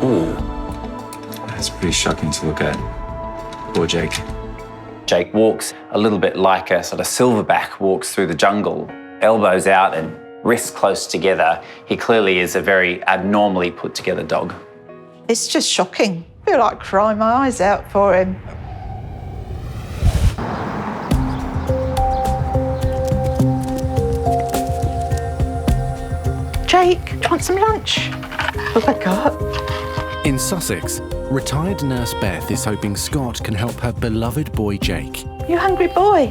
Ooh. That's pretty shocking to look at. Poor Jake. Jake walks a little bit like a sort of silverback walks through the jungle, elbows out and wrists close together. He clearly is a very abnormally put together dog. It's just shocking. I feel like crying my eyes out for him. Jake, do you want some lunch? Oh my God. In Sussex, retired nurse Beth is hoping Scott can help her beloved boy Jake. You hungry boy?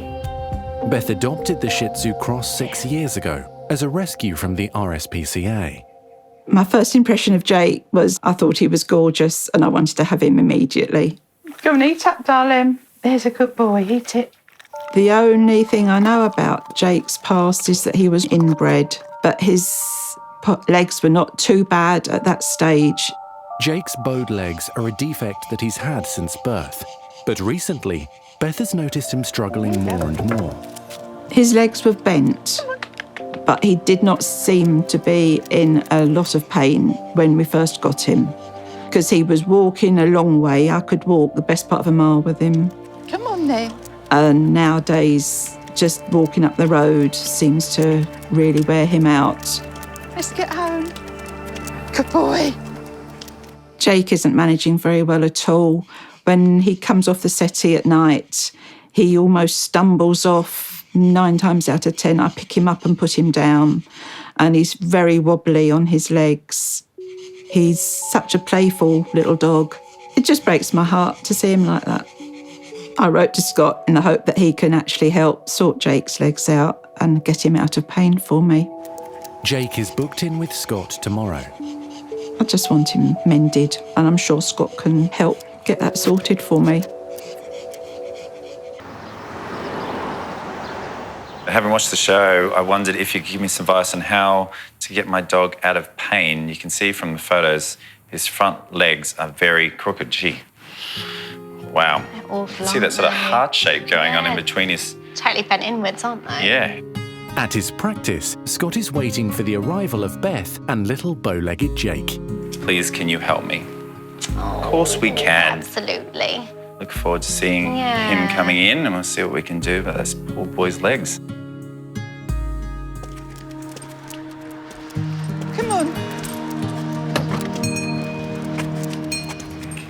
Beth adopted the Shih Tzu cross 6 years ago as a rescue from the RSPCA. My first impression of Jake was I thought he was gorgeous and I wanted to have him immediately. Go and eat up, darling. There's a good boy, eat it. The only thing I know about Jake's past is that he was inbred, but his legs were not too bad at that stage. Jake's bowed legs are a defect that he's had since birth, but recently, Beth has noticed him struggling more and more. His legs were bent, but he did not seem to be in a lot of pain when we first got him, because he was walking a long way. I could walk the best part of a mile with him. Come on then. And nowadays, just walking up the road seems to really wear him out. Let's get home. Good boy. Jake isn't managing very well at all. When he comes off the settee at night, he almost stumbles off. 9 times out of 10, I pick him up and put him down, and he's very wobbly on his legs. He's such a playful little dog. It just breaks my heart to see him like that. I wrote to Scott in the hope that he can actually help sort Jake's legs out and get him out of pain for me. Jake is booked in with Scott tomorrow. I just want him mended, and I'm sure Scott can help get that sorted for me. Having watched the show, I wondered if you could give me some advice on how to get my dog out of pain. You can see from the photos, his front legs are very crooked. Gee, wow. See that sort of heart shape going on in between his... Totally bent inwards, aren't they? Yeah. At his practice, Scott is waiting for the arrival of Beth and little bow-legged Jake. Please, can you help me? Oh, Of course we can. Absolutely. Look forward to seeing him coming in, and we'll see what we can do about this poor boy's legs. Come on.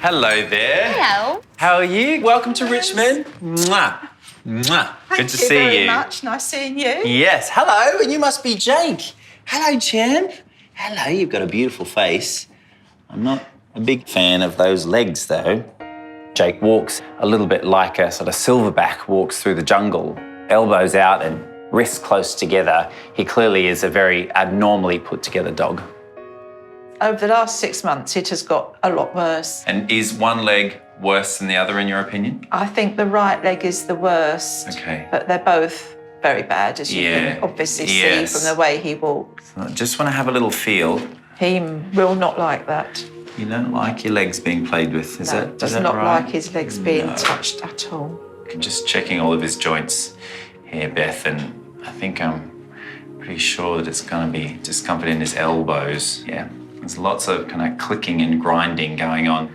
Hello there. Hello. How are you? Welcome to Richmond. Mwah. Mwah. Good to see you. Thank you very much. Nice seeing you. Yes. Hello, and you must be Jake. Hello, champ. Hello, you've got a beautiful face. I'm not a big fan of those legs, though. Jake walks a little bit like a sort of silverback walks through the jungle, elbows out and wrists close together. He clearly is a very abnormally put together dog. Over the last 6 months, it has got a lot worse. And is one leg worse than the other, in your opinion? I think the right leg is the worst. Okay. But they're both very bad, as you can obviously see from the way he walks. I just want to have a little feel. He will not like that. You don't like your legs being played with, is that does that not right? like his legs being touched at all. I'm just checking all of his joints here, Beth, and I think I'm pretty sure that it's going to be discomfort in his elbows. Yeah, there's lots of kind of clicking and grinding going on,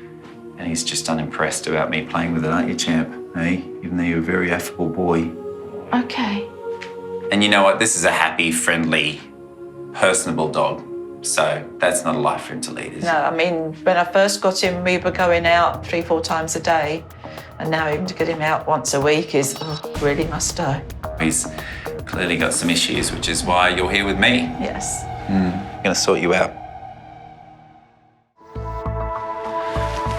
and he's just unimpressed about me playing with it, aren't you, champ? Hey, even though you're a very affable boy. Okay. And you know what? This is a happy, friendly, personable dog. So that's not a life for him to lead, is it? No, I mean, when I first got him, we were going out 3-4 times a day. And now even to get him out once a week is really must-do. He's clearly got some issues, which is why you're here with me. Yes. I'm going to sort you out.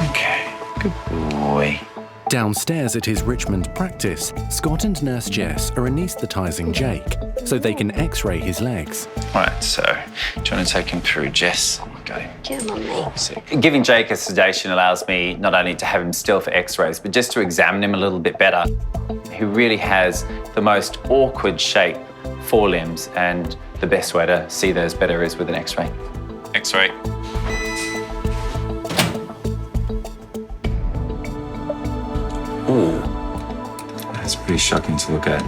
Okay, good boy. Downstairs at his Richmond practice, Scott and Nurse Jess are anaesthetising Jake so they can x-ray his legs. Right, so do you want to take him through, Jess? Okay. Come on, mate. Giving Jake a sedation allows me not only to have him still for x-rays, but just to examine him a little bit better. He really has the most awkward shape forelimbs, and the best way to see those better is with an x-ray. X-ray. Ooh. That's pretty shocking to look at.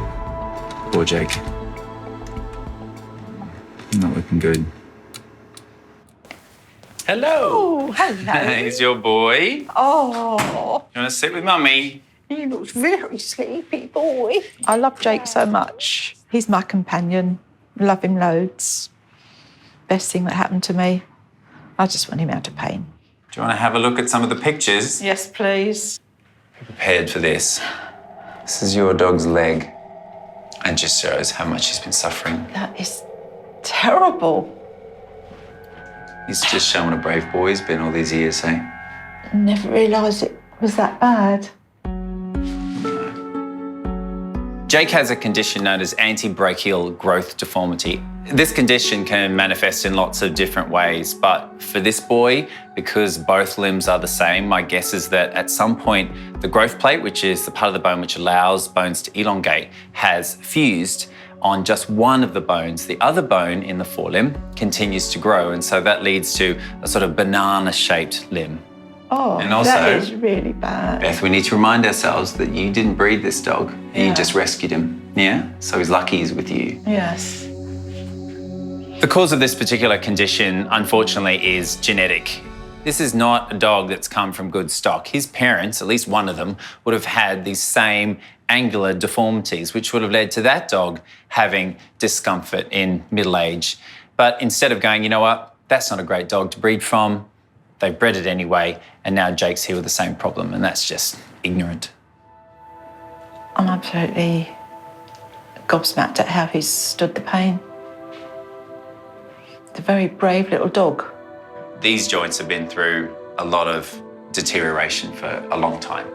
Poor Jake. Not looking good. Hello. Oh, hello. He's your boy. You Oh, want to sit with Mummy? he looks very sleepy, boy. I love Jake so much. He's my companion. Love him loads. Best thing that happened to me. I just want him out of pain. Do you want to have a look at some of the pictures? Yes, please. Be prepared for this. This is your dog's leg. And just shows how much he's been suffering. That is terrible. He's just shown what a brave boy he's been all these years, eh? Never realised it was that bad. Jake has a condition known as antebrachial growth deformity. This condition can manifest in lots of different ways, but for this boy, because both limbs are the same, my guess is that at some point the growth plate, which is the part of the bone which allows bones to elongate, has fused on just one of the bones. The other bone in the forelimb continues to grow, and so that leads to a sort of banana-shaped limb. Oh, And also- that is really bad. Beth, we need to remind ourselves that you didn't breed this dog. Yeah. You just rescued him, yeah? So he's lucky he's with you. Yes. The cause of this particular condition, unfortunately, is genetic. This is not a dog that's come from good stock. His parents, at least one of them, would have had these same angular deformities, which would have led to that dog having discomfort in middle age. But instead of going, you know what, that's not a great dog to breed from, they've bred it anyway, and now Jake's here with the same problem, and that's just ignorant. I'm absolutely gobsmacked at how he's stood the pain. It's a very brave little dog. These joints have been through a lot of deterioration for a long time.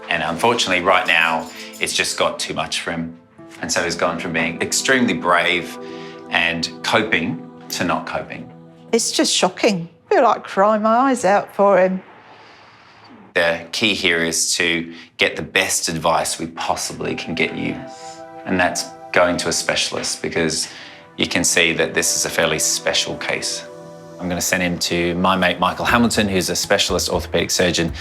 And unfortunately, right now, it's just got too much for him. And so he's gone from being extremely brave and coping to not coping. It's just shocking. I feel like crying my eyes out for him. The key here is to get the best advice we possibly can get you. And that's going to a specialist, because you can see that this is a fairly special case. I'm going to send him to my mate Michael Hamilton, who's a specialist orthopaedic surgeon,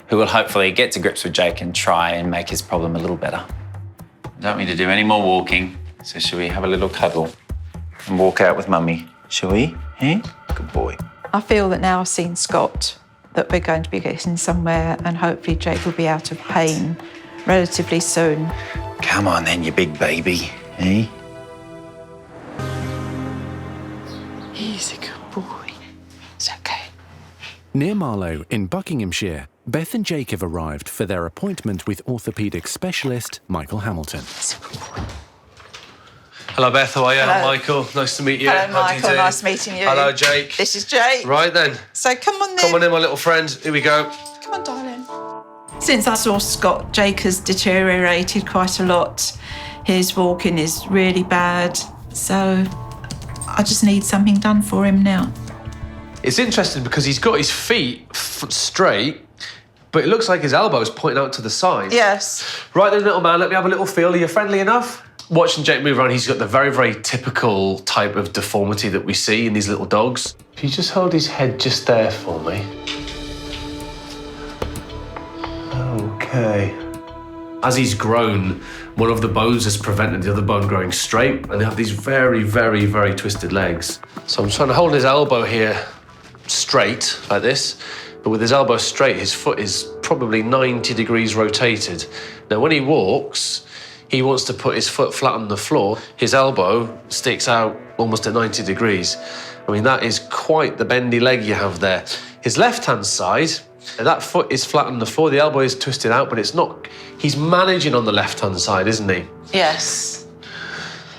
who will hopefully get to grips with Jake and try and make his problem a little better. I don't need to do any more walking, so shall we have a little cuddle and walk out with Mummy? Shall we? Eh? Good boy. I feel that now I've seen Scott, that we're going to be getting somewhere, and hopefully Jake will be out of pain relatively soon. Come on then, you big baby. Eh? He's a good boy. It's okay. Near Marlow, in Buckinghamshire, Beth and Jake have arrived for their appointment with orthopaedic specialist Michael Hamilton. Hello, Beth. How are you? Hello. Michael. Nice to meet you. Hello, How do you Michael. do? Nice meeting you. Hello, Jake. This is Jake. Right then. So come on then. Come on in, my little friend. Here we go. Come on, darling. Since I saw Scott, Jake has deteriorated quite a lot. His walking is really bad. So I just need something done for him now. It's interesting because he's got his feet straight, but it looks like his elbow's pointing out to the side. Yes. Right then, little man, let me have a little feel. Are you friendly enough? Watching Jake move around, he's got the very, very typical type of deformity that we see in these little dogs. If you just hold his head just there for me. Okay. As he's grown, one of the bones has prevented the other bone growing straight, and they have these very, very, very twisted legs. So I'm trying to hold his elbow here straight, like this, but with his elbow straight, his foot is probably 90 degrees rotated. Now, when he walks, he wants to put his foot flat on the floor. His elbow sticks out almost at 90 degrees. I mean, that is quite the bendy leg you have there. His left-hand side, that foot is flat on the floor, the elbow is twisted out, but it's not, he's managing on the left-hand side, isn't he? Yes.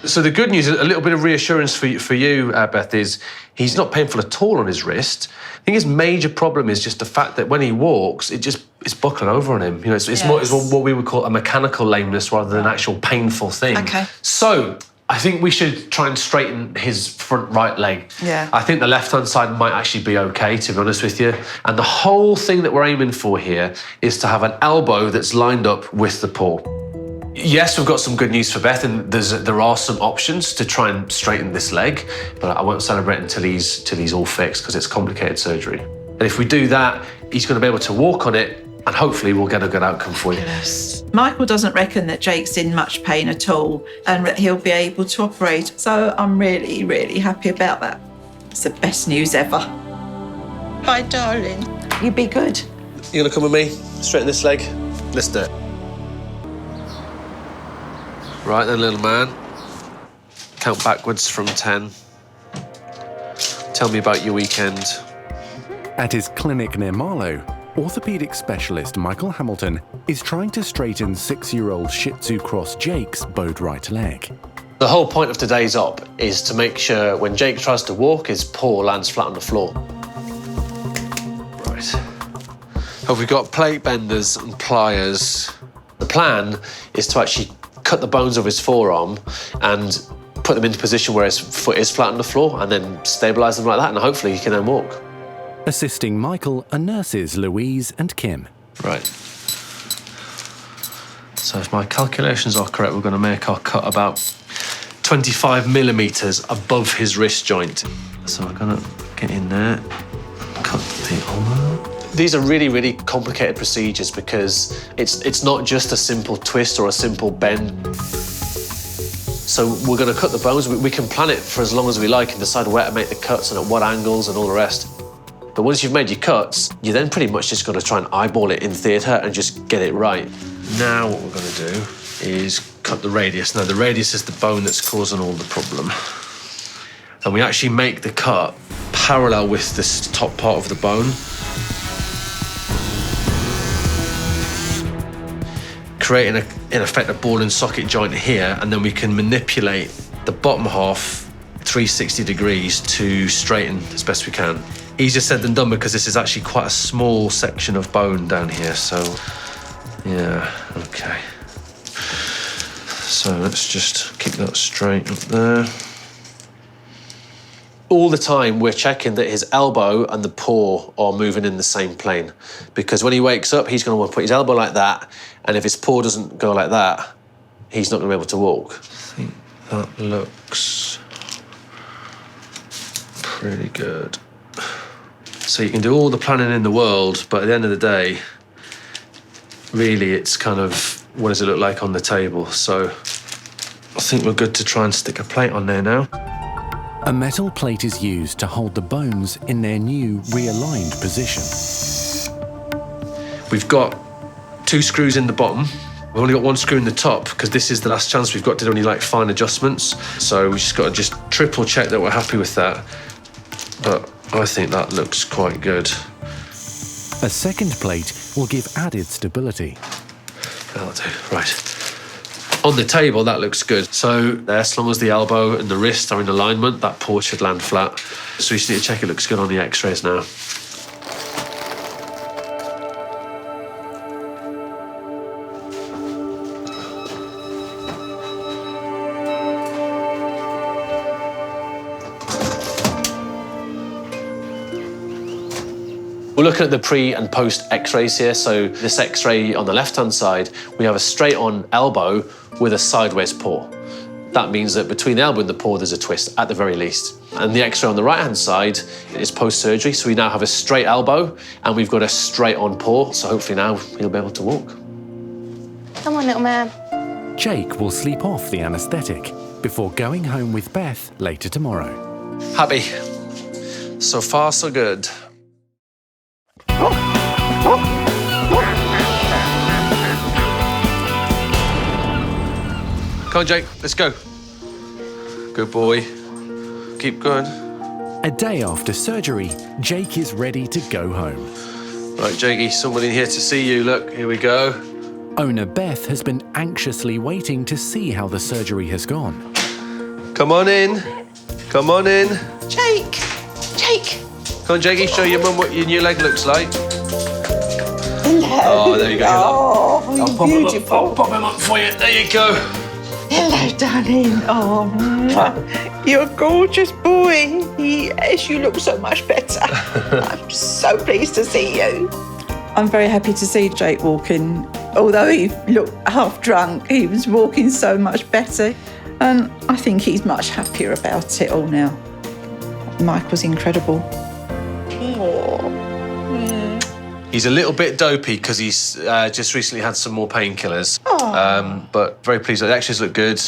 So the good news, a little bit of reassurance for you, Beth, is he's not painful at all on his wrist. I think his major problem is just the fact that when he walks, it's buckling over on him. You know, it's more, it's what we would call a mechanical lameness rather than an actual painful thing. Okay. So I think we should try and straighten his front right leg. Yeah. I think the left-hand side might actually be okay, to be honest with you. And the whole thing that we're aiming for here is to have an elbow that's lined up with the paw. Yes, we've got some good news for Beth, and there are some options to try and straighten this leg, but I won't celebrate until he's all fixed, because it's complicated surgery. And if we do that, he's going to be able to walk on it, and hopefully we'll get a good outcome for you. Yes. Michael doesn't reckon that Jake's in much pain at all and that he'll be able to operate. So I'm really, really happy about that. It's the best news ever. Bye, darling. You be good. You gonna come with me? Straighten this leg? Let's do it. Right then, little man. Count backwards from 10. Tell me about your weekend. At his clinic near Marlow, orthopaedic specialist Michael Hamilton is trying to straighten 6-year-old Shih Tzu Cross Jake's bowed right leg. The whole point of today's op is to make sure when Jake tries to walk, his paw lands flat on the floor. Right. Have we got plate benders and pliers? The plan is to actually cut the bones of his forearm and put them into position where his foot is flat on the floor and then stabilise them like that, and hopefully he can then walk. Assisting Michael are nurses Louise and Kim. Right. So if my calculations are correct, we're going to make our cut about 25 millimetres above his wrist joint. So we're going to get in there, cut the elbow. These are really, really complicated procedures because it's not just a simple twist or a simple bend. So we're going to cut the bones. We can plan it for as long as we like and decide where to make the cuts and at what angles and all the rest. But once you've made your cuts, you then pretty much just got to try and eyeball it in theatre and just get it right. Now what we're going to do is cut the radius. Now the radius is the bone that's causing all the problem. And we actually make the cut parallel with this top part of the bone. Creating, in effect, a ball and socket joint here, and then we can manipulate the bottom half 360 degrees to straighten as best we can. Easier said than done because this is actually quite a small section of bone down here, so yeah, okay. So let's just keep that straight up there. All the time we're checking that his elbow and the paw are moving in the same plane, because when he wakes up, he's going to want to put his elbow like that, and if his paw doesn't go like that, he's not going to be able to walk. I think that looks pretty good. So you can do all the planning in the world, but at the end of the day, really it's kind of, what does it look like on the table? So I think we're good to try and stick a plate on there now. A metal plate is used to hold the bones in their new realigned position. We've got 2 screws in the bottom. We've only got 1 screw in the top because this is the last chance we've got to do any like fine adjustments. So we just got to just triple check that we're happy with that. But I think that looks quite good. A second plate will give added stability. That'll do, right. On the table, that looks good. So there, as long as the elbow and the wrist are in alignment, that paw should land flat. So we just need to check it looks good on the x-rays now. We're looking at the pre and post x-rays here. So this x-ray on the left-hand side, we have a straight-on elbow with a sideways paw. That means that between the elbow and the paw, there's a twist, at the very least. And the x-ray on the right-hand side is post-surgery, so we now have a straight elbow and we've got a straight-on paw, so hopefully now he'll be able to walk. Come on, little man. Jake will sleep off the anaesthetic before going home with Beth later tomorrow. Happy. So far, so good. Come on, Jake, let's go. Good boy. Keep going. A day after surgery, Jake is ready to go home. Right, Jakey, someone in here to see you. Look, here we go. Owner Beth has been anxiously waiting to see how the surgery has gone. Come on in. Come on in. Jake! Jake! Come on, Jakey, show your mum what your new leg looks like. Hello. Oh, there you go. Oh, you're beautiful. I'll pop him up for you. There you go. Hello, darling. Oh, mwah. You're a gorgeous boy. Yes, you look so much better. I'm so pleased to see you. I'm very happy to see Jake walking. Although he looked half drunk, he was walking so much better. And I think he's much happier about it all now. Mike was incredible. He's a little bit dopey because he's just recently had some more painkillers. But very pleased. The actions look good.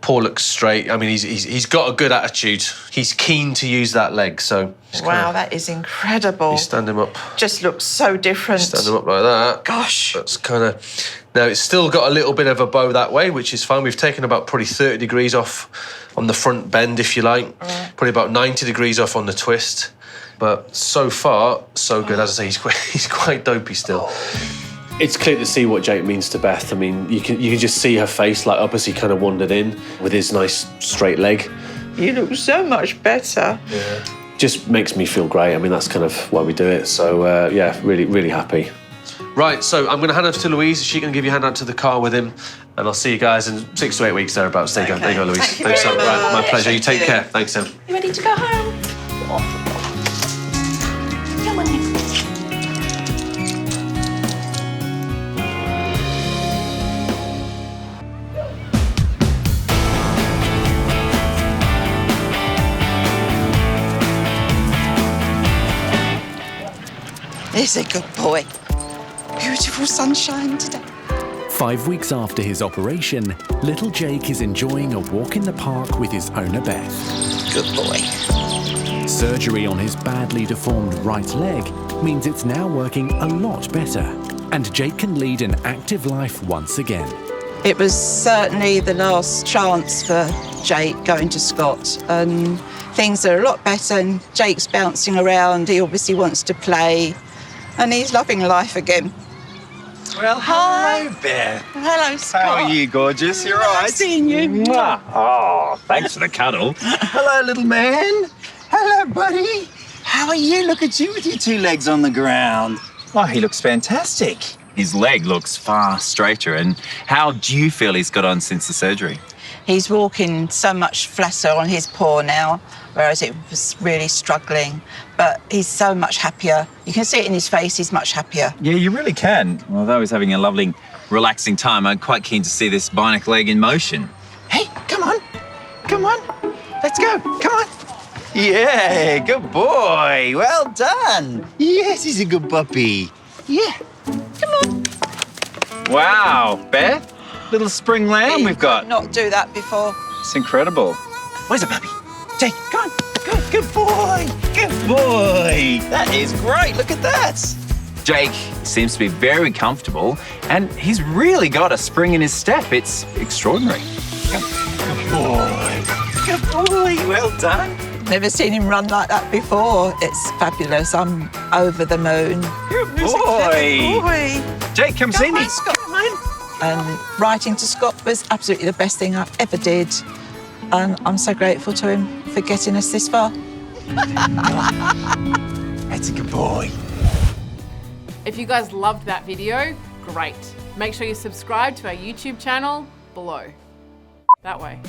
Paw looks straight. I mean, he's got a good attitude. He's keen to use that leg, so... Wow, that is incredible. You stand him up. Just looks so different. Stand him up like that. Gosh. That's kind of... Now, it's still got a little bit of a bow that way, which is fine. We've taken about probably 30 degrees off on the front bend, if you like. Right. Probably about 90 degrees off on the twist. But so far, so good. As I say, he's quite dopey still. It's clear to see what Jake means to Beth. I mean, you can just see her face light up as he kind of wandered in with his nice straight leg. You look so much better. Yeah. Just makes me feel great. I mean, that's kind of why we do it. So, yeah, really, really happy. Right, so I'm going to hand over to Louise. She's going to give you a hand out to the car with him. And I'll see you guys in 6 to 8 weeks thereabouts. There you go, Louise. Thanks so much. Right, my pleasure. You take care. Thanks, Em. You ready to go home? Come on in. He's a good boy. Beautiful sunshine today. 5 weeks after his operation, little Jake is enjoying a walk in the park with his owner Beth. Good boy. Surgery on his badly deformed right leg means it's now working a lot better, and Jake can lead an active life once again. It was certainly the last chance for Jake going to Scott, and things are a lot better, and Jake's bouncing around. He obviously wants to play, and he's loving life again. Well, hello, Beth. Hello, Scott. How are you, gorgeous? You're right. Nice seeing you. Mwah. Oh, thanks for the cuddle. Hello, little man. Hello, buddy. How are you? Look at you with your 2 legs on the ground. Oh, he looks fantastic. His leg looks far straighter. And how do you feel he's got on since the surgery? He's walking so much flatter on his paw now, whereas it was really struggling. But he's so much happier. You can see it in his face, he's much happier. Yeah, you really can. Although he's having a lovely, relaxing time, I'm quite keen to see this bionic leg in motion. Hey, come on. Come on. Let's go. Come on. Yeah, good boy. Well done. Yes, he's a good puppy. Yeah. Come on. Wow, Beth. Little spring lamb we've got. Could not do that before. It's incredible. Where's the puppy? Jake, come on. Good boy. Good boy. That is great. Look at that. Jake seems to be very comfortable, and he's really got a spring in his step. It's extraordinary. Good boy. Good boy. Well done. Never seen him run like that before. It's fabulous. I'm over the moon. Good boy. Boy. Jake, come see me. Scott. Come on. And writing to Scott was absolutely the best thing I ever did. And I'm so grateful to him for getting us this far. That's a good boy. If you guys loved that video, great. Make sure you subscribe to our YouTube channel below. That way.